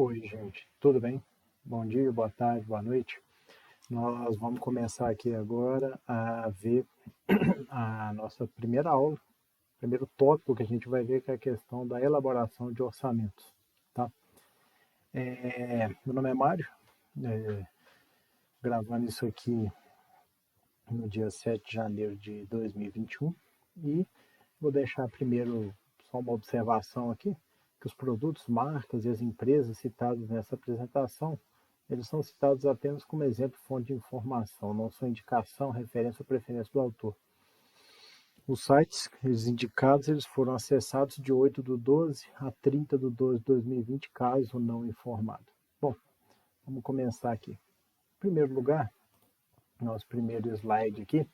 Oi, gente, tudo bem? Bom dia, boa tarde, boa noite. Nós vamos começar aqui agora a ver a nossa primeira aula, o primeiro tópico que a gente vai ver, que é a questão da elaboração de orçamentos, tá? Meu nome é Mário, é, gravando isso aqui no dia 7 de janeiro de 2021 e vou deixar primeiro só uma observação aqui, que os produtos, marcas e as empresas citadas nessa apresentação, eles são citados apenas como exemplo e fonte de informação, não são indicação, referência ou preferência do autor. Os sites eles indicados eles foram acessados de 8/12 a 30/12 de 2020, caso não informado. Bom, vamos começar aqui. Em primeiro lugar, nosso primeiro slide aqui,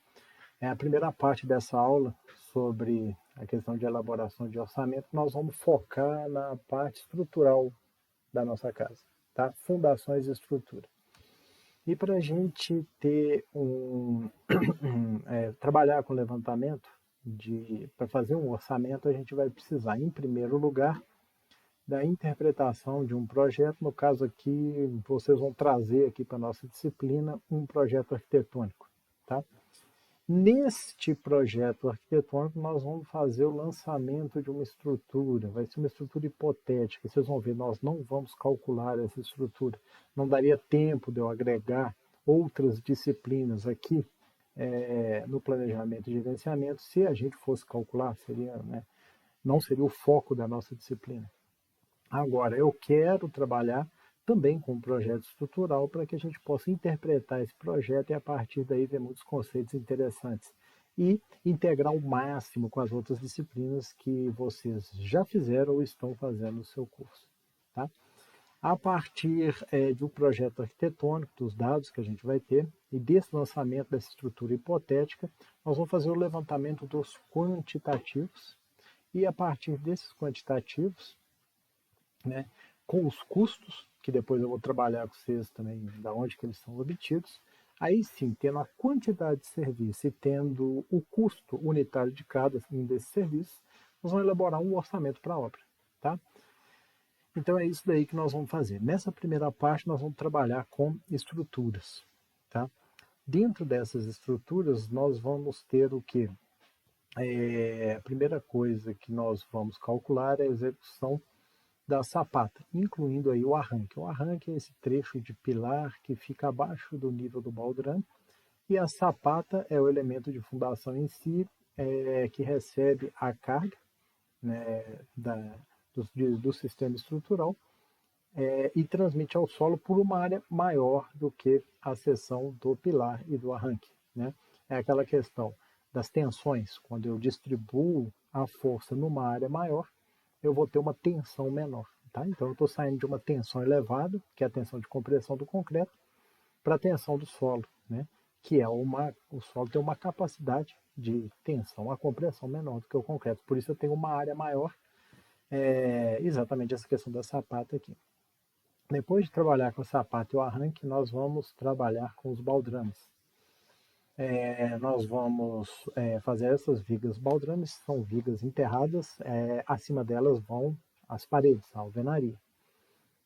é a primeira parte dessa aula sobre a questão de elaboração de orçamento. Nós vamos focar na parte estrutural da nossa casa, tá? Fundações e estrutura. E para a gente ter trabalhar com levantamento, para fazer um orçamento, a gente vai precisar, em primeiro lugar, da interpretação de um projeto. No caso aqui, vocês vão trazer aqui para a nossa disciplina um projeto arquitetônico, tá? Neste projeto arquitetônico, nós vamos fazer o lançamento de uma estrutura, vai ser uma estrutura hipotética. Vocês vão ver, nós não vamos calcular essa estrutura. Não daria tempo de eu agregar outras disciplinas aqui no planejamento e gerenciamento. Se a gente fosse calcular, não seria o foco da nossa disciplina. Agora, eu quero trabalhar também com um projeto estrutural para que a gente possa interpretar esse projeto e a partir daí ver muitos conceitos interessantes e integrar o máximo com as outras disciplinas que vocês já fizeram ou estão fazendo no seu curso, tá? A partir de um projeto arquitetônico, dos dados que a gente vai ter e desse lançamento dessa estrutura hipotética, nós vamos fazer o levantamento dos quantitativos e a partir desses quantitativos, né, com os custos, que depois eu vou trabalhar com vocês também, da onde que eles são obtidos, aí sim, tendo a quantidade de serviço e tendo o custo unitário de cada um desses serviços, nós vamos elaborar um orçamento para a obra, tá? Então é isso daí que nós vamos fazer. Nessa primeira parte, nós vamos trabalhar com estruturas, tá? Dentro dessas estruturas, nós vamos ter o quê? A primeira coisa que nós vamos calcular é a execução da sapata, incluindo aí o arranque. O arranque é esse trecho de pilar que fica abaixo do nível do baldrame, e a sapata é o elemento de fundação em si, que recebe a carga, né, do sistema estrutural e transmite ao solo por uma área maior do que a seção do pilar e do arranque, né? É aquela questão das tensões. Quando eu distribuo a força numa área maior, eu vou ter uma tensão menor, tá? Então eu estou saindo de uma tensão elevada, que é a tensão de compressão do concreto, para a tensão do solo, né? Que é o solo tem uma capacidade de tensão, a compressão menor do que o concreto. Por isso eu tenho uma área maior, exatamente essa questão da sapata aqui. Depois de trabalhar com a sapata e o arranque, nós vamos trabalhar com os baldrames. Nós vamos fazer essas vigas baldrames, são vigas enterradas, acima delas vão as paredes, a alvenaria.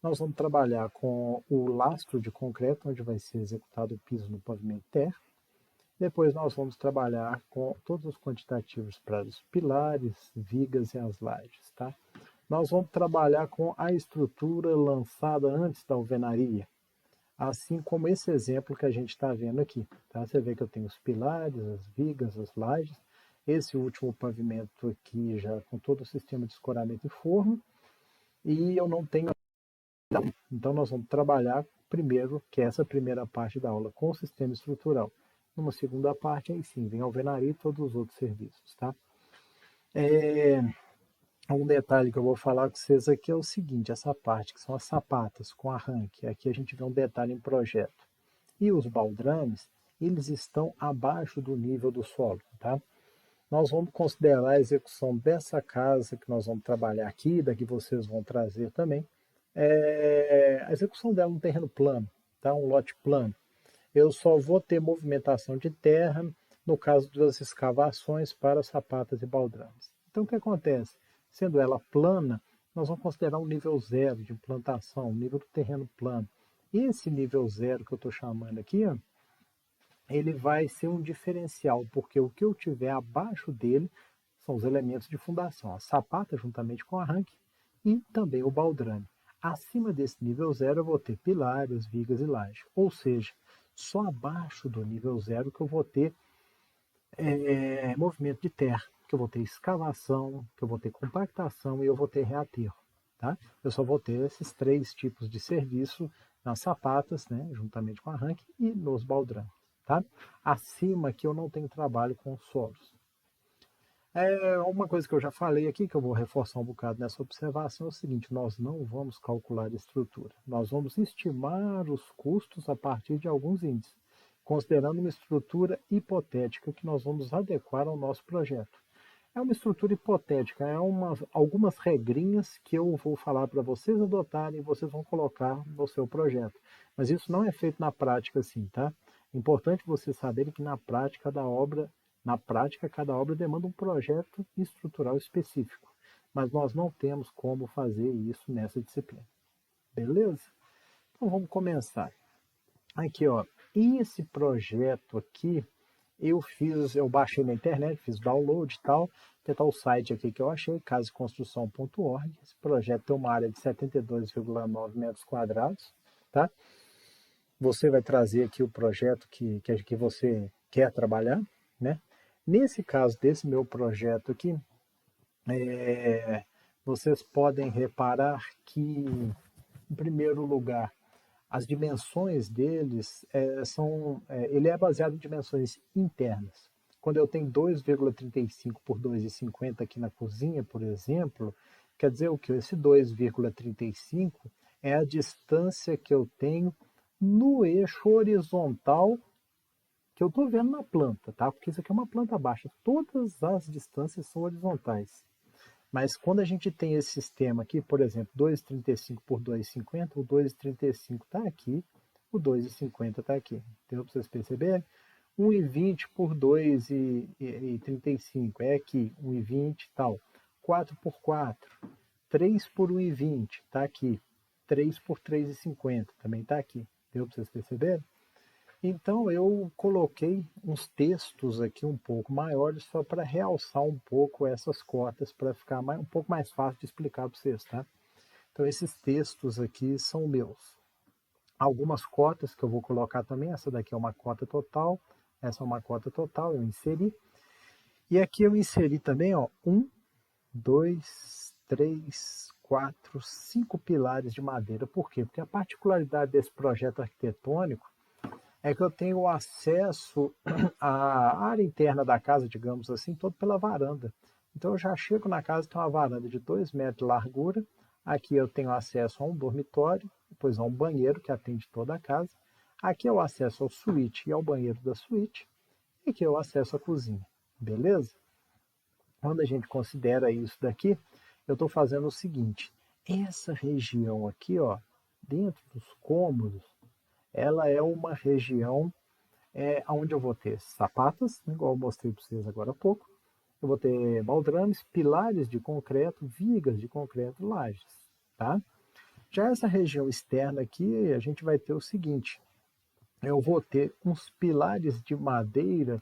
Nós vamos trabalhar com o lastro de concreto, onde vai ser executado o piso no pavimento de terra. Depois nós vamos trabalhar com todos os quantitativos para os pilares, vigas e as lajes, tá? Nós vamos trabalhar com a estrutura lançada antes da alvenaria, assim como esse exemplo que a gente está vendo aqui, tá? Você vê que eu tenho os pilares, as vigas, as lajes, esse último pavimento aqui já com todo o sistema de escoramento e forno, e eu não tenho. Então nós vamos trabalhar primeiro, que é essa primeira parte da aula, com o sistema estrutural. Numa segunda parte, aí sim, vem a alvenaria e todos os outros serviços, tá? Um detalhe que eu vou falar com vocês aqui é o seguinte, essa parte que são as sapatas com arranque, aqui a gente vê um detalhe em projeto. E os baldrames, eles estão abaixo do nível do solo, tá? Nós vamos considerar a execução dessa casa que nós vamos trabalhar aqui, daqui vocês vão trazer também, a execução dela num terreno plano, tá? Um lote plano. Eu só vou ter movimentação de terra no caso das escavações para sapatas e baldrames. Então o que acontece? Sendo ela plana, nós vamos considerar um nível 0 de implantação, um nível do terreno plano. Esse nível 0 que eu estou chamando aqui, ó, ele vai ser um diferencial, porque o que eu tiver abaixo dele são os elementos de fundação, a sapata juntamente com o arranque e também o baldrame. Acima desse nível 0 eu vou ter pilares, vigas e laje, ou seja, só abaixo do nível 0 que eu vou ter movimento de terra, que eu vou ter escavação, que eu vou ter compactação e eu vou ter reaterro. Tá? Eu só vou ter esses 3 tipos de serviço nas sapatas, né, juntamente com arranque e nos baldrames. Tá? Acima aqui eu não tenho trabalho com solos. Uma coisa que eu já falei aqui, que eu vou reforçar um bocado nessa observação, é o seguinte: nós não vamos calcular estrutura, nós vamos estimar os custos a partir de alguns índices, considerando uma estrutura hipotética que nós vamos adequar ao nosso projeto. É uma estrutura hipotética, algumas regrinhas que eu vou falar para vocês adotarem e vocês vão colocar no seu projeto. Mas isso não é feito na prática assim, tá? É importante vocês saberem que na prática cada obra demanda um projeto estrutural específico. Mas nós não temos como fazer isso nessa disciplina. Beleza? Então vamos começar. Aqui, ó, esse projeto aqui, eu baixei na internet, fiz download e tal, que tá o site aqui que eu achei, casaconstrução.org. Esse projeto tem uma área de 72,9 metros quadrados, tá? Você vai trazer aqui o projeto que você quer trabalhar, né? Nesse caso desse meu projeto aqui, vocês podem reparar que, em primeiro lugar, as dimensões deles ele é baseado em dimensões internas. Quando eu tenho 2,35 por 2,50 aqui na cozinha, por exemplo, quer dizer o que? Esse 2,35 é a distância que eu tenho no eixo horizontal que eu estou vendo na planta, tá? Porque isso aqui é uma planta baixa. Todas as distâncias são horizontais. Mas quando a gente tem esse sistema aqui, por exemplo, 2,35 por 2,50, o 2,35 está aqui, o 2,50 está aqui. Deu para vocês perceberem? 1,20 por 2,35 é aqui, 1,20 e tal. 4 por 4, 3 por 1,20 está aqui. 3 por 3,50 também está aqui. Deu para vocês perceberem? Então eu coloquei uns textos aqui um pouco maiores só para realçar um pouco essas cotas, para ficar um pouco mais fácil de explicar para vocês, tá? Então esses textos aqui são meus. Algumas cotas que eu vou colocar também, essa daqui é uma cota total, essa é uma cota total, eu inseri. E aqui eu inseri também, ó, 1, 2, 3, 4, 5 pilares de madeira. Por quê? Porque a particularidade desse projeto arquitetônico é que eu tenho acesso à área interna da casa, digamos assim, todo pela varanda. Então eu já chego na casa, tem uma varanda de 2 metros de largura, aqui eu tenho acesso a um dormitório, depois a um banheiro que atende toda a casa, aqui é o acesso ao suíte e ao banheiro da suíte, e aqui é o acesso à cozinha, beleza? Quando a gente considera isso daqui, eu estou fazendo o seguinte: essa região aqui, ó, dentro dos cômodos, ela é uma região onde eu vou ter sapatas, igual eu mostrei para vocês agora há pouco. Eu vou ter baldrames, pilares de concreto, vigas de concreto, lajes. Tá? Já essa região externa aqui, a gente vai ter o seguinte: eu vou ter uns pilares de madeira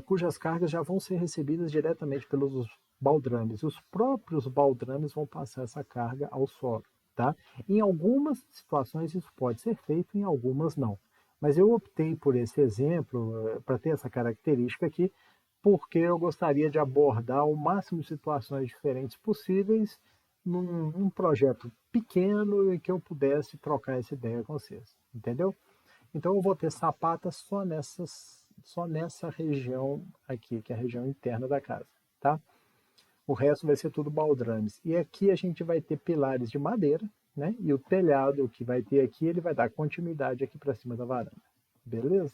cujas cargas já vão ser recebidas diretamente pelos baldrames. Os próprios baldrames vão passar essa carga ao solo. Tá? Em algumas situações isso pode ser feito, em algumas não. Mas eu optei por esse exemplo, para ter essa característica aqui, porque eu gostaria de abordar o máximo de situações diferentes possíveis num projeto pequeno e que eu pudesse trocar essa ideia com vocês. Entendeu? Então eu vou ter sapatas só nessa região aqui, que é a região interna da casa. Tá? O resto vai ser tudo baldrames. E aqui a gente vai ter pilares de madeira, né? E o telhado que vai ter aqui, ele vai dar continuidade aqui para cima da varanda. Beleza?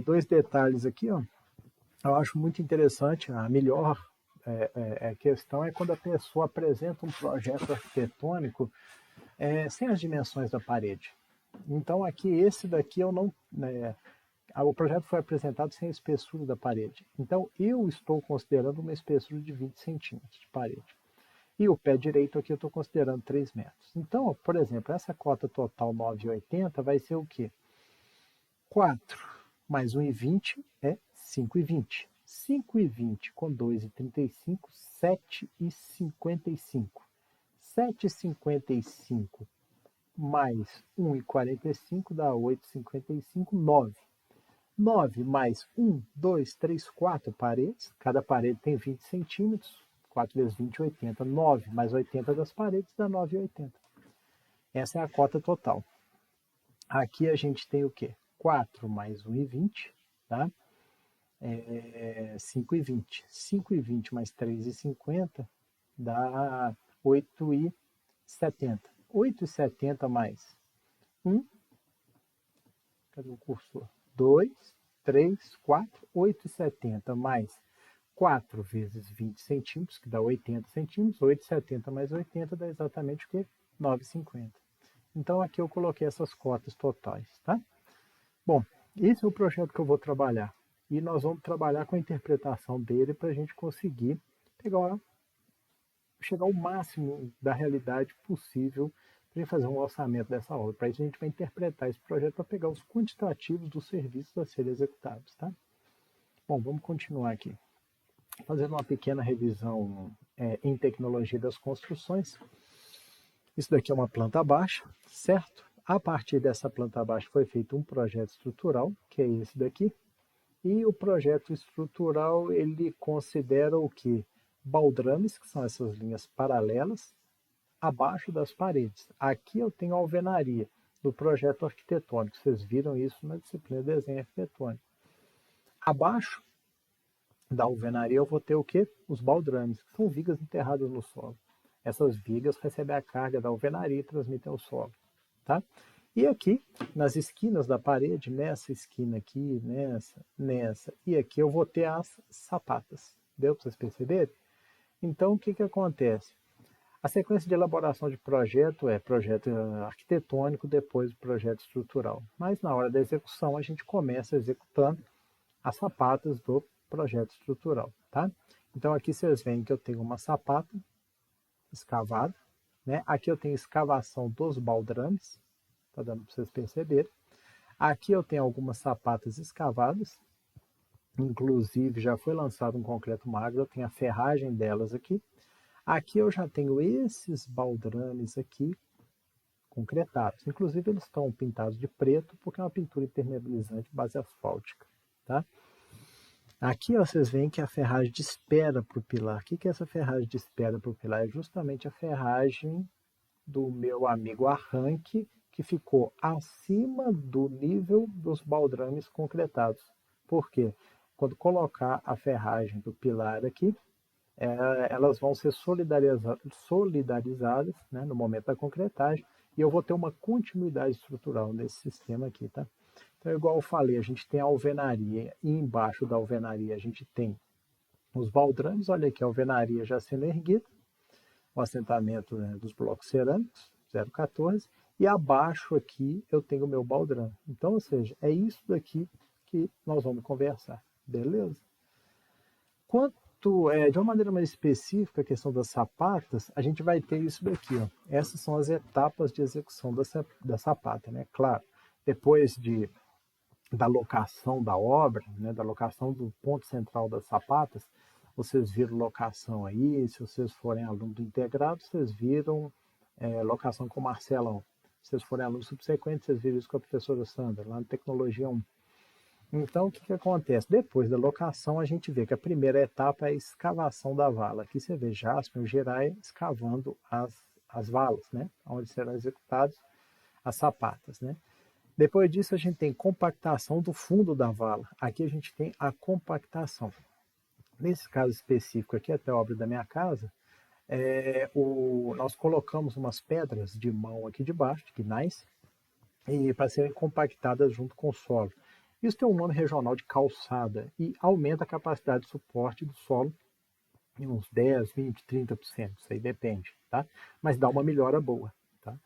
2 detalhes aqui, ó. Eu acho muito interessante, a melhor questão é quando a pessoa apresenta um projeto arquitetônico sem as dimensões da parede. Então aqui, esse daqui eu não... o projeto foi apresentado sem a espessura da parede. Então, eu estou considerando uma espessura de 20 centímetros de parede. E o pé direito aqui eu estou considerando 3 metros. Então, por exemplo, essa cota total 9,80 vai ser o quê? 4 mais 1,20 é 5,20. 5,20 com 2,35, 7,55. 7,55 mais 1,45 dá 8,55, 9. 9 mais 1, 2, 3, 4 paredes. Cada parede tem 20 centímetros. 4 vezes 20, 80. 9 mais 80 das paredes dá 9,80. Essa é a cota total. Aqui a gente tem o quê? 4 mais 1,20, tá? 5,20. 5,20 mais 3,50 dá 8,70. 8,70 mais 1, cadê o cursor? 2, 3, 4, 8,70 mais 4 vezes 20 centímetros, que dá 80 centímetros, 8,70 mais 80 dá exatamente o quê? 9,50. Então aqui eu coloquei essas cotas totais, tá? Bom, esse é o projeto que eu vou trabalhar. E nós vamos trabalhar com a interpretação dele para a gente conseguir chegar ao máximo da realidade possível para a gente fazer um orçamento dessa obra. Para isso a gente vai interpretar esse projeto para pegar os quantitativos dos serviços a serem executados, tá? Bom, vamos continuar aqui. Fazendo uma pequena revisão em tecnologia das construções. Isso daqui é uma planta baixa, certo? A partir dessa planta baixa foi feito um projeto estrutural, que é esse daqui. E o projeto estrutural, ele considera o quê? Baldrames, que são essas linhas paralelas, abaixo das paredes. Aqui eu tenho a alvenaria do projeto arquitetônico. Vocês viram isso na disciplina de desenho arquitetônico. Abaixo da alvenaria eu vou ter o quê? Os baldrames, que são vigas enterradas no solo. Essas vigas recebem a carga da alvenaria e transmitem ao solo, tá? E aqui, nas esquinas da parede, nessa esquina aqui, nessa e aqui, eu vou ter as sapatas. Deu para vocês perceberem? Então, o que acontece? A sequência de elaboração de projeto é projeto arquitetônico, depois projeto estrutural. Mas na hora da execução, a gente começa executando as sapatas do projeto estrutural, tá? Então, aqui vocês veem que eu tenho uma sapata escavada, né? Aqui eu tenho escavação dos baldrames, tá dando para vocês perceberem. Aqui eu tenho algumas sapatas escavadas, inclusive já foi lançado um concreto magro, eu tenho a ferragem delas aqui. Aqui eu já tenho esses baldrames aqui concretados, inclusive eles estão pintados de preto porque é uma pintura impermeabilizante base asfáltica, tá? Aqui ó, vocês veem que a ferragem de espera para o pilar. O que é essa ferragem de espera para o pilar? É justamente a ferragem do meu amigo arranque, que ficou acima do nível dos baldrames concretados. Por quê? Quando colocar a ferragem do pilar aqui, elas vão ser solidarizadas, né, no momento da concretagem, e eu vou ter uma continuidade estrutural nesse sistema aqui, tá? Então, igual eu falei, a gente tem a alvenaria, e embaixo da alvenaria a gente tem os baldrames. Olha aqui a alvenaria já sendo erguida, o assentamento, né, dos blocos cerâmicos, 0,14, e abaixo aqui eu tenho o meu baldrame. Então, ou seja, é isso daqui que nós vamos conversar, beleza? Quanto de uma maneira mais específica, a questão das sapatas, a gente vai ter isso daqui, ó. Essas são as etapas de execução da sapata, né? Claro, depois da locação da obra, né, da locação do ponto central das sapatas, vocês viram locação aí, se vocês forem aluno do integrado, vocês viram locação com o Marcelão. Se vocês forem alunos subsequentes, vocês viram isso com a professora Sandra, lá na Tecnologia 1. Então, o que acontece? Depois da locação, a gente vê que a primeira etapa é a escavação da vala. Aqui você vê Jasper e o Gerai escavando as valas, né, onde serão executadas as sapatas, né? Depois disso, a gente tem compactação do fundo da vala. Aqui a gente tem a compactação. Nesse caso específico aqui, até a obra da minha casa, nós colocamos umas pedras de mão aqui debaixo, de gneiss, para serem compactadas junto com o solo. Isso tem um nome regional de calçada e aumenta a capacidade de suporte do solo em uns 10, 20, 30%, isso aí depende, tá? Mas dá uma melhora boa, tá?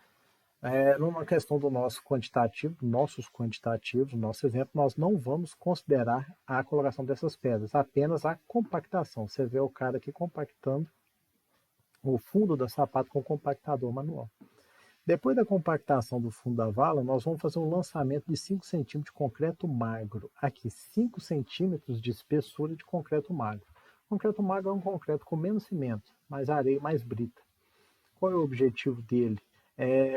Numa questão do nosso quantitativo, nosso exemplo, nós não vamos considerar a colocação dessas pedras, apenas a compactação. Você vê o cara aqui compactando o fundo da sapata com compactador manual. Depois da compactação do fundo da vala, nós vamos fazer um lançamento de 5 centímetros de concreto magro. Aqui, 5 centímetros de espessura de concreto magro. O concreto magro é um concreto com menos cimento, mais areia, mais brita. Qual é o objetivo dele?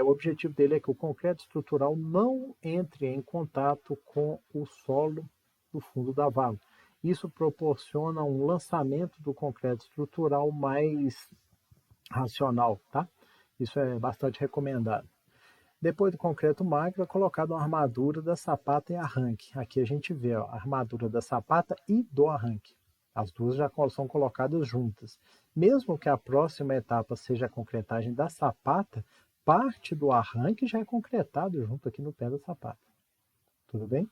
O objetivo dele é que o concreto estrutural não entre em contato com o solo do fundo da vala. Isso proporciona um lançamento do concreto estrutural mais racional, tá? Isso é bastante recomendado. Depois do concreto magro, é colocado uma armadura da sapata e arranque. Aqui a gente vê ó, a armadura da sapata e do arranque. As duas já são colocadas juntas. Mesmo que a próxima etapa seja a concretagem da sapata, parte do arranque já é concretado junto aqui no pé da sapata. Tudo bem?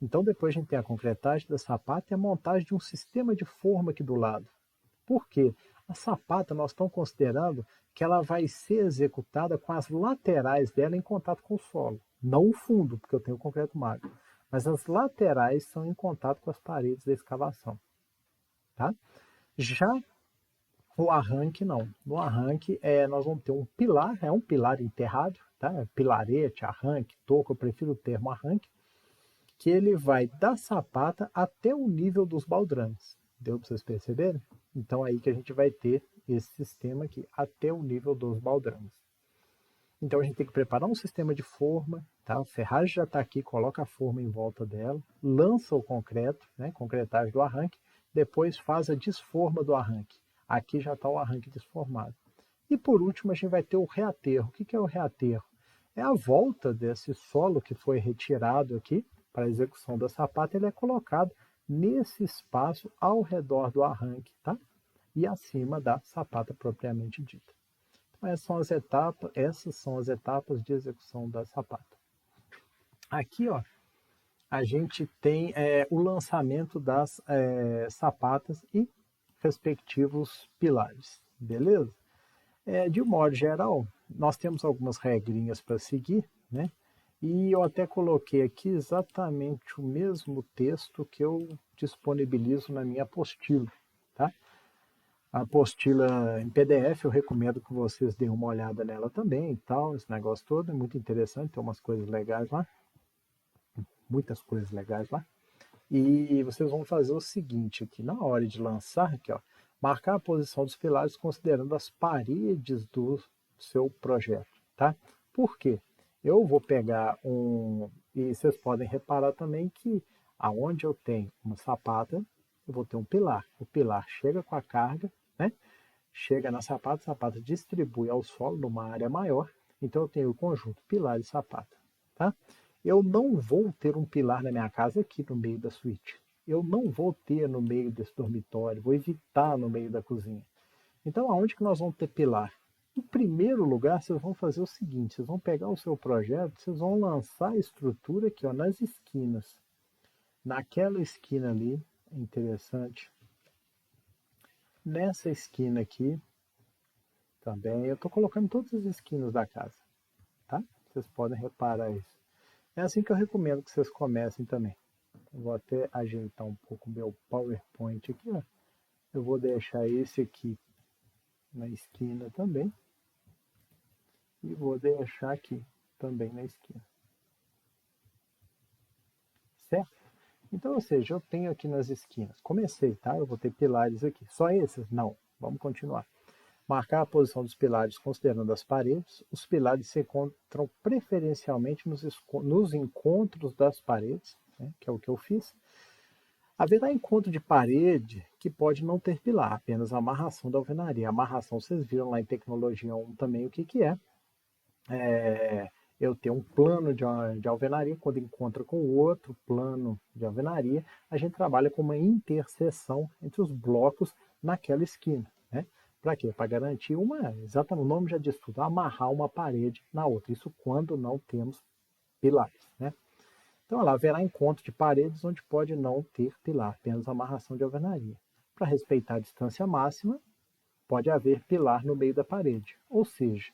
Então depois a gente tem a concretagem da sapata e a montagem de um sistema de forma aqui do lado. Por quê? A sapata nós estamos considerando que ela vai ser executada com as laterais dela em contato com o solo. Não o fundo, porque eu tenho o concreto magro. Mas as laterais são em contato com as paredes da escavação. Tá? Já o arranque não. No arranque nós vamos ter um pilar, é um pilar enterrado, tá? Pilarete, arranque, toco, eu prefiro o termo arranque, que ele vai da sapata até o nível dos baldrames. Deu para vocês perceberem? Então é aí que a gente vai ter esse sistema aqui, até o nível dos baldrames. Então a gente tem que preparar um sistema de forma, tá? A ferragem já está aqui, coloca a forma em volta dela, lança o concreto, né? Concretagem do arranque, depois faz a desforma do arranque. Aqui já está o arranque desformado. E por último a gente vai ter o reaterro. O que é o reaterro? É a volta desse solo que foi retirado aqui para a execução da sapata, ele é colocado nesse espaço ao redor do arranque, tá? E acima da sapata propriamente dita. Então, essas são as etapas de execução da sapata. Aqui, ó, a gente tem o lançamento das sapatas e respectivos pilares, beleza? De um modo geral, nós temos algumas regrinhas para seguir, né? E eu até coloquei aqui exatamente o mesmo texto que eu disponibilizo na minha apostila, tá? A apostila em PDF, eu recomendo que vocês deem uma olhada nela também e tal, esse negócio todo é muito interessante, tem umas coisas legais lá, muitas coisas legais lá. E vocês vão fazer o seguinte aqui, na hora de lançar, aqui, ó, marcar a posição dos pilares considerando as paredes do seu projeto, tá? Por quê? Eu vou pegar e vocês podem reparar também que aonde eu tenho uma sapata, eu vou ter um pilar. O pilar chega com a carga, né? Chega na sapata, a sapata distribui ao solo numa área maior, então eu tenho o conjunto pilar e sapata, tá? Eu não vou ter um pilar na minha casa aqui no meio da suíte. Eu não vou ter no meio desse dormitório, vou evitar no meio da cozinha. Então, aonde que nós vamos ter pilar? Em primeiro lugar, vocês vão fazer o seguinte, vocês vão pegar o seu projeto, vocês vão lançar a estrutura aqui, ó, nas esquinas. Naquela esquina ali, interessante. Nessa esquina aqui, também, eu estou colocando todas as esquinas da casa, tá? Vocês podem reparar isso. É assim que eu recomendo que vocês comecem também. Eu vou até ajeitar um pouco o meu PowerPoint aqui, ó. Eu vou deixar esse aqui na esquina também. E vou deixar aqui também na esquina. Certo? Então, ou seja, eu tenho aqui nas esquinas. Comecei, tá? Eu vou ter pilares aqui. Só esses? Não. Vamos continuar. Marcar a posição dos pilares considerando as paredes. Os pilares se encontram preferencialmente nos encontros das paredes, né? Que é o que eu fiz. Haverá encontro de parede que pode não ter pilar, apenas a amarração da alvenaria. A amarração, vocês viram lá em Tecnologia 1 também o que é. Eu tenho um plano de alvenaria, quando encontra com o outro plano de alvenaria, a gente trabalha com uma interseção entre os blocos naquela esquina. Né? Para quê? Para garantir exatamente, o nome já diz tudo, amarrar uma parede na outra. Isso quando não temos pilares. Né? Então, lá haverá encontro de paredes onde pode não ter pilar, apenas amarração de alvenaria. Para respeitar a distância máxima, pode haver pilar no meio da parede. Ou seja,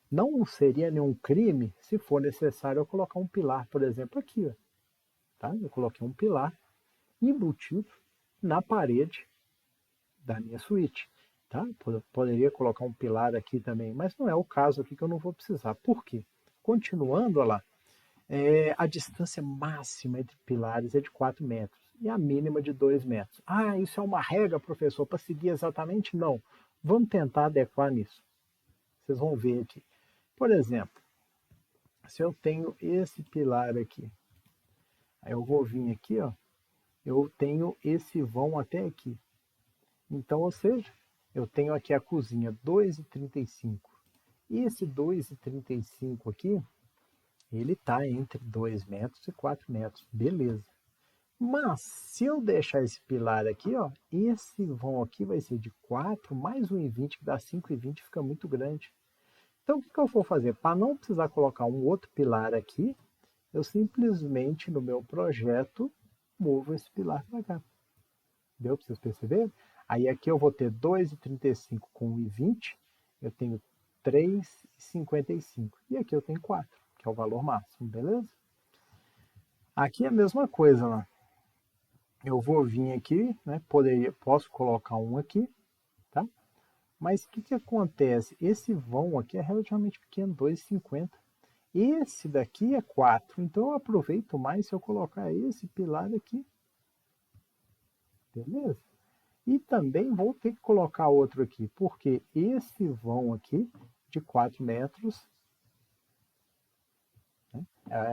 não seria nenhum crime se for necessário eu colocar um pilar, por exemplo, aqui. Ó, tá? Eu coloquei um pilar embutido na parede da minha suíte. tá? Poderia colocar um pilar aqui também, mas não é o caso aqui que eu não vou precisar. Por quê? Continuando, olha lá, a distância máxima entre pilares é de 4 metros e a mínima de 2 metros. Ah, isso é uma regra, professor, para seguir exatamente? Não. Vamos tentar adequar nisso. Vocês vão ver aqui. Por exemplo, se eu tenho esse pilar aqui, aí eu vou vir aqui, ó, eu tenho esse vão até aqui. Então, ou seja, eu tenho aqui a cozinha 2,35. E esse 2,35 aqui, ele está entre 2 metros e 4 metros. Beleza. Mas, se eu deixar esse pilar aqui, ó, esse vão aqui vai ser de 4 mais 1,20, que dá 5,20, fica muito grande. Então, o que eu vou fazer? Para não precisar colocar um outro pilar aqui, eu simplesmente, no meu projeto, movo esse pilar para cá. Deu para vocês perceberem? Aí aqui eu vou ter 2,35 com 1,20, eu tenho 3,55. E aqui eu tenho 4, que é o valor máximo, beleza? Aqui é a mesma coisa, né? Eu vou vir aqui, né? Posso colocar um aqui, tá? Mas o que acontece? Esse vão aqui é relativamente pequeno, 2,50. Esse daqui é 4, então eu aproveito mais se eu colocar esse pilar aqui. Beleza? E também vou ter que colocar outro aqui, porque esse vão aqui, de 4 metros, né,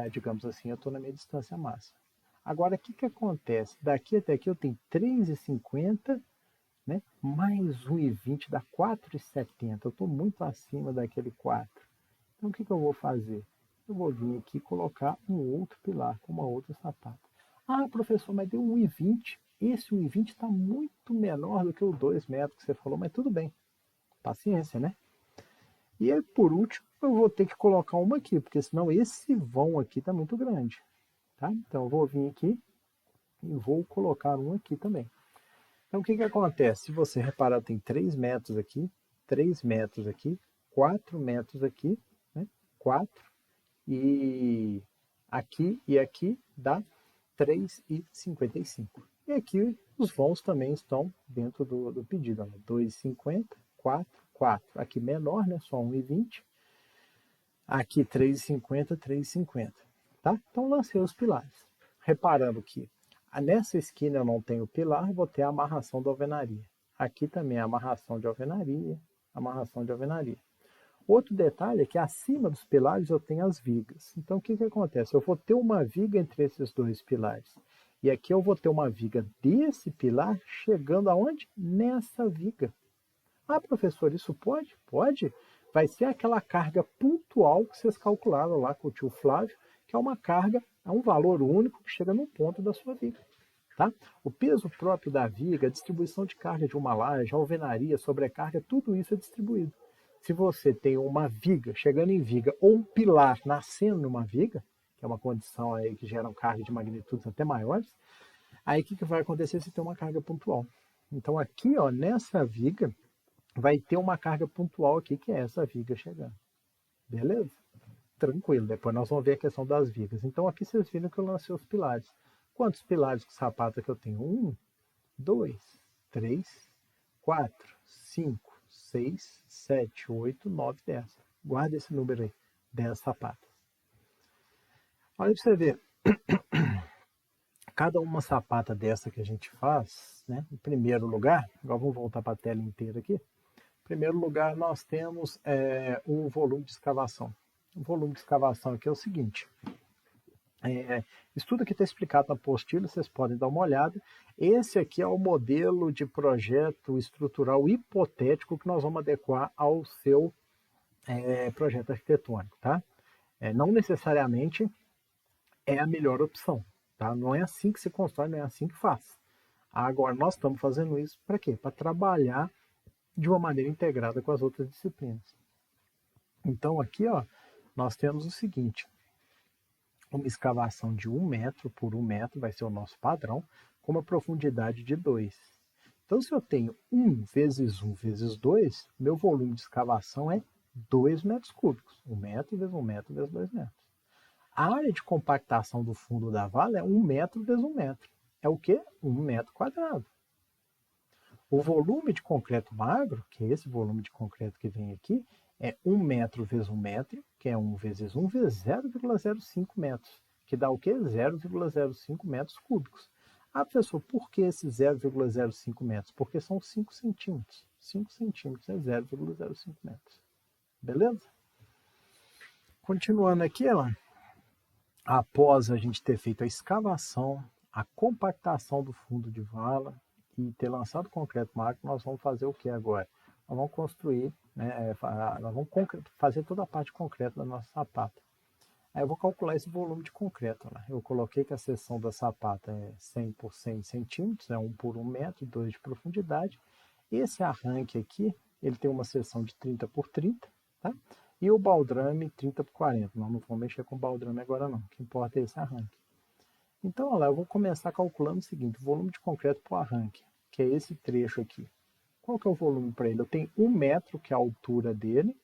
digamos assim, eu estou na minha distância máxima. Agora, o que acontece? Daqui até aqui eu tenho 3,50, né, mais 1,20 dá 4,70. Eu estou muito acima daquele 4. Então, o que eu vou fazer? Eu vou vir aqui e colocar um outro pilar com uma outra sapata. Ah, professor, mas deu 1,20. Esse 1,20 está muito menor do que o 2 metros que você falou, mas tudo bem. Paciência, né? E aí, por último, eu vou ter que colocar uma aqui, porque senão esse vão aqui está muito grande. Tá? Então, eu vou vir aqui e vou colocar um aqui também. Então, o que acontece? Se você reparar, tem 3 metros aqui, 3 metros aqui, 4 metros aqui, né? 4 e aqui dá 3,55. E aqui os vãos também estão dentro do pedido. 2,50, 4, 4. Aqui menor, né? Só 1,20. Aqui 3,50, 3,50. Tá? Então lancei os pilares. Reparando que nessa esquina eu não tenho pilar, vou ter a amarração da alvenaria. Aqui também a amarração de alvenaria, amarração de alvenaria. Outro detalhe é que acima dos pilares eu tenho as vigas. Então o que acontece? Eu vou ter uma viga entre esses dois pilares. E aqui eu vou ter uma viga desse pilar chegando aonde? Nessa viga. Ah, professor, isso pode? Pode. Vai ser aquela carga pontual que vocês calcularam lá com o tio Flávio, que é uma carga, é um valor único que chega no ponto da sua viga. Tá? O peso próprio da viga, a distribuição de carga de uma laje, a alvenaria, sobrecarga, tudo isso é distribuído. Se você tem uma viga chegando em viga ou um pilar nascendo numa viga, que é uma condição aí que gera carga de magnitudes até maiores, aí o que vai acontecer se tem uma carga pontual? Então aqui, ó, nessa viga, vai ter uma carga pontual aqui, que é essa viga chegando. Beleza? Tranquilo, depois nós vamos ver a questão das vigas. Então aqui vocês viram que eu lancei os pilares. Quantos pilares com sapato que eu tenho? 1, 2, 3, 4, 5, 6, 7, 8, 9, 10. Guarda esse número aí, 10 sapatos. Olha para você ver, cada uma sapata dessa que a gente faz, né, em primeiro lugar, agora vamos voltar para a tela inteira aqui. Em primeiro lugar, nós temos o volume de escavação. O volume de escavação aqui é o seguinte, isso tudo aqui está explicado na apostila, vocês podem dar uma olhada. Esse aqui é o modelo de projeto estrutural hipotético que nós vamos adequar ao seu projeto arquitetônico, tá? Não necessariamente é a melhor opção, tá? Não é assim que se constrói, não é assim que faz. Agora, nós estamos fazendo isso para quê? Para trabalhar de uma maneira integrada com as outras disciplinas. Então, aqui, ó, nós temos o seguinte, uma escavação de 1 metro por 1 metro, vai ser o nosso padrão, com uma profundidade de 2. Então, se eu tenho 1 vezes 1 vezes 2, meu volume de escavação é 2 metros cúbicos. 1 metro vezes 1 metro vezes 2 metros. A área de compactação do fundo da vala é 1 metro vezes 1 metro. É o quê? 1 metro quadrado. O volume de concreto magro, que é esse volume de concreto que vem aqui, é 1 metro vezes 1 metro, que é 1 vezes 1 vezes 0,05 metros, que dá o quê? 0,05 metros cúbicos. Ah, professor, por que esse 0,05 metros? Porque são 5 centímetros. 5 centímetros é 0,05 metros. Beleza? Continuando aqui, ela, após a gente ter feito a escavação, a compactação do fundo de vala e ter lançado o concreto magro, nós vamos fazer o que agora? Nós vamos construir, né, nós vamos fazer toda a parte concreta da nossa sapata. Aí eu vou calcular esse volume de concreto. Né? Eu coloquei que a seção da sapata é 100 por 100 centímetros, é 1 por 1 metro, 2 de profundidade. Esse arranque aqui, ele tem uma seção de 30 por 30, tá? E o baldrame 30 por 40. Nós não vamos mexer com o baldrame agora não, o que importa é esse arranque. Então, olha lá, eu vou começar calculando o seguinte, o volume de concreto para o arranque, que é esse trecho aqui. Qual que é o volume para ele? Eu tenho 1 metro, que é a altura dele,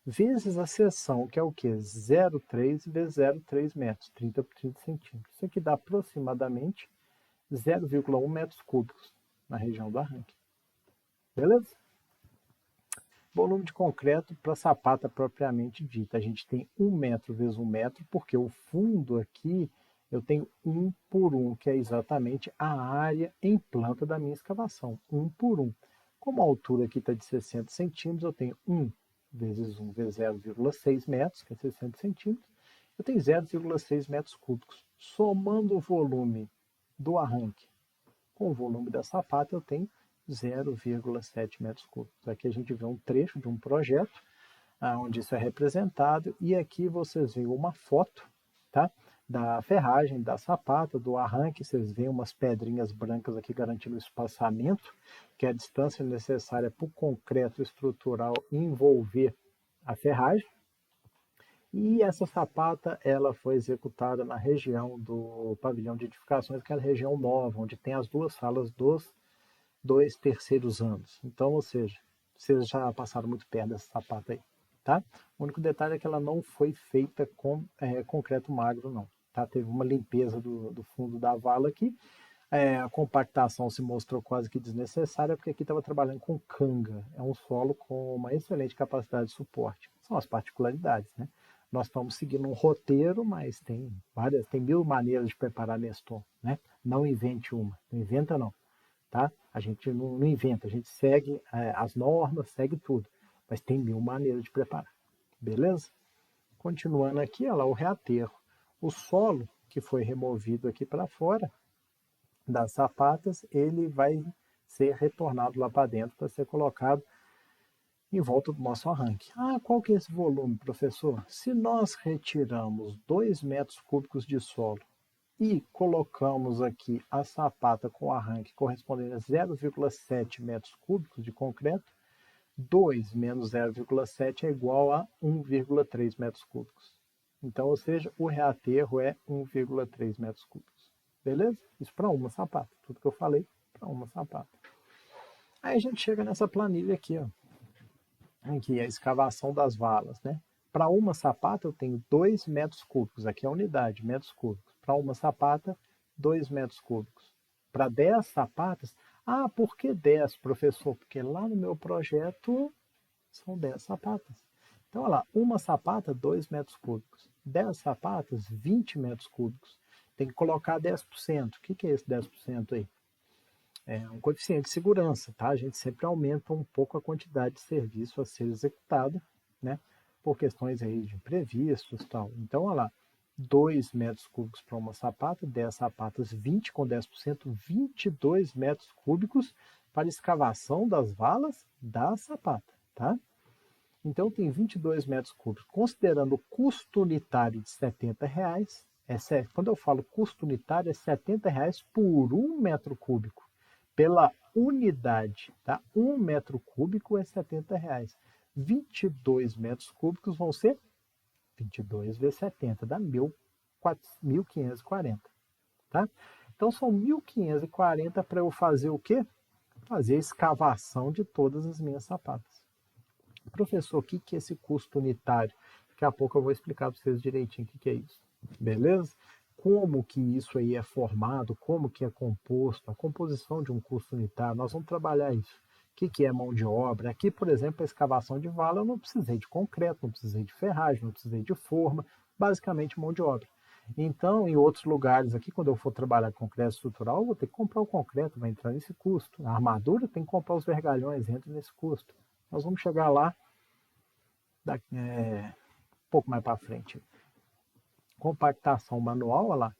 vezes a seção, que é o quê? 0,3 vezes 0,3 metros, 30 por 30 centímetros. Isso aqui dá aproximadamente 0,1 metros cúbicos na região do arranque. Beleza? Volume de concreto para sapata propriamente dita. A gente tem 1 metro vezes 1 metro, porque o fundo aqui eu tenho 1 por 1, que é exatamente a área em planta da minha escavação. 1 por 1. Como a altura aqui está de 60 centímetros, eu tenho 1 vezes 1 vezes 0,6 metros, que é 60 centímetros. Eu tenho 0,6 metros cúbicos. Somando o volume do arranque com o volume da sapata, eu tenho 0,7 metros cúbicos. Aqui a gente vê um trecho de um projeto onde isso é representado e aqui vocês veem uma foto, tá? Da ferragem, da sapata, do arranque, vocês veem umas pedrinhas brancas aqui garantindo o espaçamento, que é a distância necessária para o concreto estrutural envolver a ferragem. E essa sapata, ela foi executada na região do pavilhão de edificações, que é a região nova, onde tem as duas salas dos 2 terceiros anos. Então, ou seja, vocês já passaram muito perto dessa sapata aí, tá? O único detalhe é que ela não foi feita com concreto magro, não. Tá? Teve uma limpeza do fundo da vala aqui. A compactação se mostrou quase que desnecessária, porque aqui estava trabalhando com canga. É um solo com uma excelente capacidade de suporte. São as particularidades, né? Nós estamos seguindo um roteiro, mas tem 1000 maneiras de preparar Neston, né? Não invente uma, não inventa não, tá? A gente não inventa, a gente segue as normas, segue tudo, mas tem 1000 maneiras de preparar, beleza? Continuando aqui, olha lá, o reaterro. O solo que foi removido aqui para fora das sapatas, ele vai ser retornado lá para dentro para ser colocado em volta do nosso arranque. Ah, qual que é esse volume, professor? Se nós retiramos 2 metros cúbicos de solo e colocamos aqui a sapata com arranque correspondendo a 0,7 metros cúbicos de concreto, 2 menos 0,7 é igual a 1,3 metros cúbicos. Então, ou seja, o reaterro é 1,3 metros cúbicos. Beleza? Isso para uma sapata. Tudo que eu falei para uma sapata. Aí a gente chega nessa planilha aqui, ó. Aqui é a escavação das valas, né? Para uma sapata eu tenho 2 metros cúbicos. Aqui é a unidade, metros cúbicos. Para uma sapata, 2 metros cúbicos. Para 10 sapatas, ah, por que 10, professor? Porque lá no meu projeto são 10 sapatas. Então, olha lá, uma sapata, 2 metros cúbicos. 10 sapatas, 20 metros cúbicos. Tem que colocar 10%. O que é esse 10% aí? É um coeficiente de segurança, tá? A gente sempre aumenta um pouco a quantidade de serviço a ser executado, né? Por questões aí de imprevistos e tal. Então, olha lá, 2 metros cúbicos para uma sapata, 10 sapatas, 20 com 10%, 22 metros cúbicos para escavação das valas da sapata, tá? Então, tem 22 metros cúbicos. Considerando o custo unitário de R$70, quando eu falo custo unitário, é R$70 por 1 metro cúbico. Pela unidade, tá? 1 metro cúbico é R$70. 22 metros cúbicos vão ser 22 vezes 70, dá 1.540, tá? Então, são 1.540 para eu fazer o quê? Fazer a escavação de todas as minhas sapatas. Professor, o que é esse custo unitário? Daqui a pouco eu vou explicar para vocês direitinho o que é isso. Beleza? como que isso aí é formado, como que é composto, a composição de um custo unitário, nós vamos trabalhar isso. O que é mão de obra? Aqui, por exemplo, a escavação de vala, eu não precisei de concreto, não precisei de ferragem, não precisei de forma, basicamente mão de obra. Então, em outros lugares aqui, quando eu for trabalhar com concreto estrutural, eu vou ter que comprar o concreto, vai entrar nesse custo. A armadura tem que comprar os vergalhões, entra nesse custo. Nós vamos chegar lá um pouco mais para frente. Compactação manual, olha lá.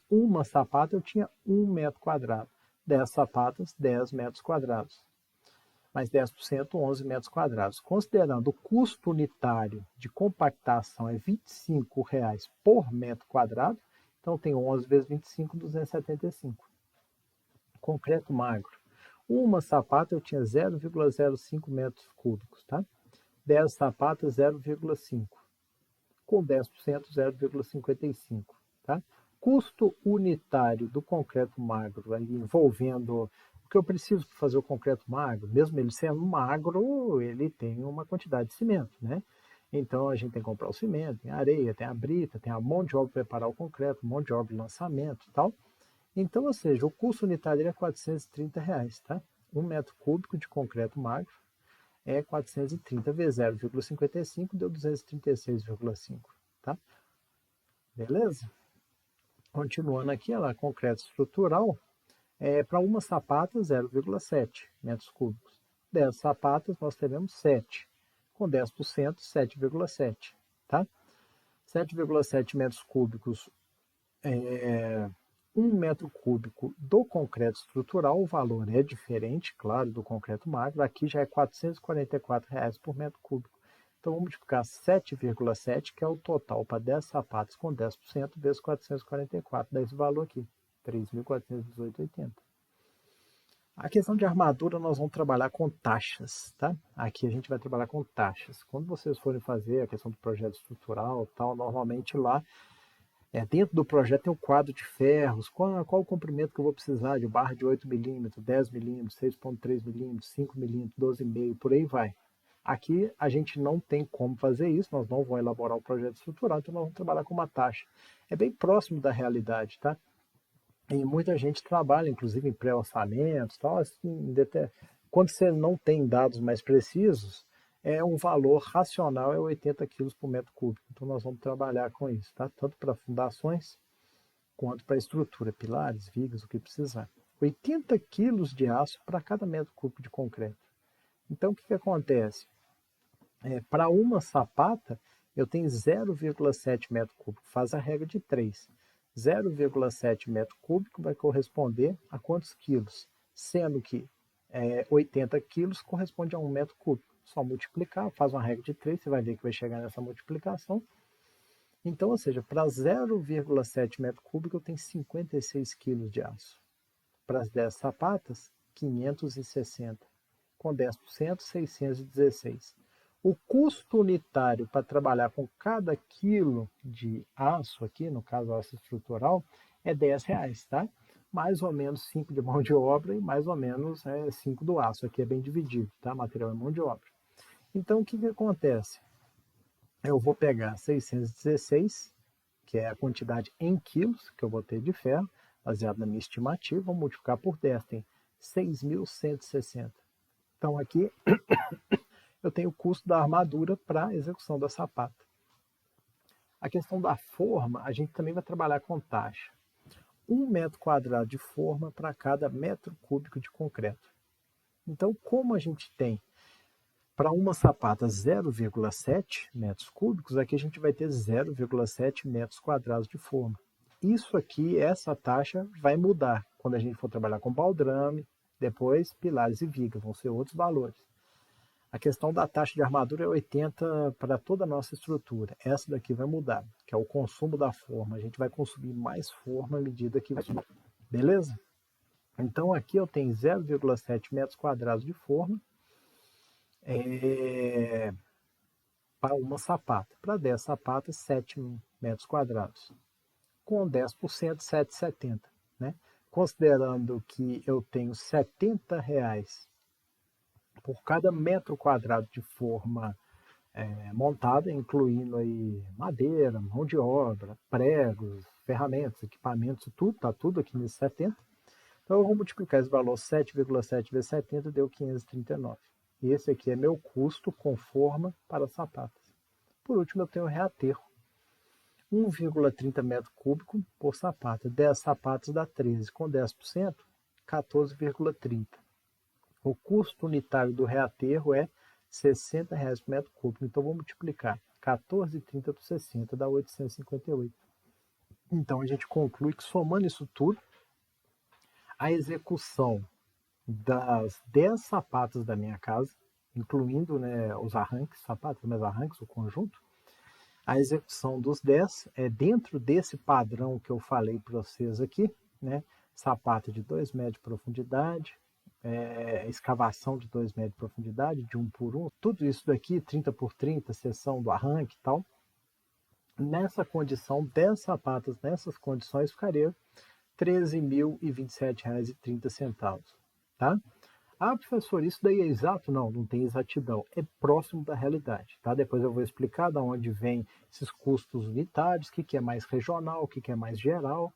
Uma sapata eu tinha 1 metro quadrado. 10 sapatas, 10 metros quadrados. Mais 10%, 11 metros quadrados. Considerando o custo unitário de compactação é R$ 25,00 por metro quadrado, então tem 11 vezes 25, 275. Concreto magro. Uma sapata eu tinha 0,05 metros cúbicos, tá? 10 sapatas, 0,5. Com 10%, 0,55, tá? Custo unitário do concreto magro, aí envolvendo o que eu preciso para fazer o concreto magro, mesmo ele sendo magro, ele tem uma quantidade de cimento, né? Então a gente tem que comprar o cimento, tem a areia, tem a brita, tem a mão de obra para preparar o concreto, mão de obra de lançamento e tal. Então, ou seja, o custo unitário é R$ 430,00, tá? 1 metro cúbico de concreto magro é 430 vezes 0,55 deu 236,5, tá? Beleza? Continuando aqui, ela concreto estrutural, para uma sapata 0,7 metros cúbicos. 10 sapatas nós teremos 7, com 10%, 7,7, tá? 7,7 metros cúbicos 1 metro cúbico do concreto estrutural, o valor é diferente, claro, do concreto magro, aqui já é R$ 444,00 por metro cúbico. Então, vamos multiplicar 7,7, que é o total para 10 sapatos com 10%, vezes 444, dá esse valor aqui, 3.418,80. A questão de armadura, nós vamos trabalhar com taxas, tá? Aqui a gente vai trabalhar com taxas. Quando vocês forem fazer a questão do projeto estrutural, tal, normalmente lá dentro do projeto tem o quadro de ferros, qual o comprimento que eu vou precisar de barra de 8 milímetros, 10 milímetros, 6,3 milímetros, 5 milímetros, 12,5, por aí vai. Aqui a gente não tem como fazer isso, nós não vamos elaborar o projeto estrutural, então nós vamos trabalhar com uma taxa. É bem próximo da realidade, tá? E muita gente trabalha, inclusive em pré-orçamentos, tal, assim, quando você não tem dados mais precisos, um valor racional é 80 quilos por metro cúbico. Então nós vamos trabalhar com isso, tá? Tanto para fundações quanto para estrutura, pilares, vigas, o que precisar. 80 quilos de aço para cada metro cúbico de concreto. Então o que acontece? Para uma sapata, eu tenho 0,7 metro cúbico, faz a regra de 3. 0,7 metro cúbico vai corresponder a quantos quilos? Sendo que 80 quilos corresponde a 1 metro cúbico. Só multiplicar, faz uma regra de 3, você vai ver que vai chegar nessa multiplicação. Então, ou seja, para 0,7 metro cúbico eu tenho 56 quilos de aço. Para as 10 sapatas, 560. Com 10%, 616. O custo unitário para trabalhar com cada quilo de aço aqui, no caso aço estrutural, é R$ 10, tá? Mais ou menos 5 de mão de obra e mais ou menos 5 do aço. Aqui é bem dividido, tá? Material é mão de obra. Então, o que acontece? Eu vou pegar 616, que é a quantidade em quilos que eu vou ter de ferro, baseado na minha estimativa, vou multiplicar por 10, tem 6.160. Então, aqui eu tenho o custo da armadura para a execução da sapata. A questão da forma, a gente também vai trabalhar com taxa. 1 metro quadrado de forma para cada metro cúbico de concreto. Então, como a gente tem para uma sapata 0,7 metros cúbicos, aqui a gente vai ter 0,7 metros quadrados de forma. Isso aqui, essa taxa vai mudar quando a gente for trabalhar com baldrame, depois pilares e vigas, vão ser outros valores. A questão da taxa de armadura é 80 para toda a nossa estrutura. Essa daqui vai mudar, que é o consumo da forma. A gente vai consumir mais forma à medida que vai. Beleza? Então aqui eu tenho 0,7 metros quadrados de forma para uma sapata. Para 10 sapatas, 7 metros quadrados. Com 10%, 7,70. Né? Considerando que eu tenho R$ 70 por cada metro quadrado de forma montada, incluindo aí madeira, mão de obra, pregos, ferramentas, equipamentos, tudo, tá tudo aqui nesses 70. Então eu vou multiplicar esse valor 7,7 vezes 70, deu 539. E esse aqui é meu custo com forma para sapatas. Por último, eu tenho o reaterro. 1,30 metro cúbico por sapata. 10 sapatos dá 13. Com 10%, 14,30. O custo unitário do reaterro é R$ 60 por metro cúbico. Então, vou multiplicar 14,30 por 60, dá 858. Então, a gente conclui que, somando isso tudo, a execução das 10 sapatas da minha casa, incluindo, né, os arranques, sapatos, mas arranques, o conjunto, a execução dos 10 é dentro desse padrão que eu falei para vocês aqui, né? Sapato de 2 metros de profundidade, escavação de 2 metros de profundidade, de 1 por 1, tudo isso daqui, 30 por 30, seção do arranque e tal. Nessa condição, 10 sapatos nessas condições ficaria R$ 13.027,30, tá? Ah, professor, isso daí é exato? Não, não tem exatidão. É próximo da realidade, tá? Depois eu vou explicar de onde vem esses custos unitários, o que é mais regional, o que é mais geral.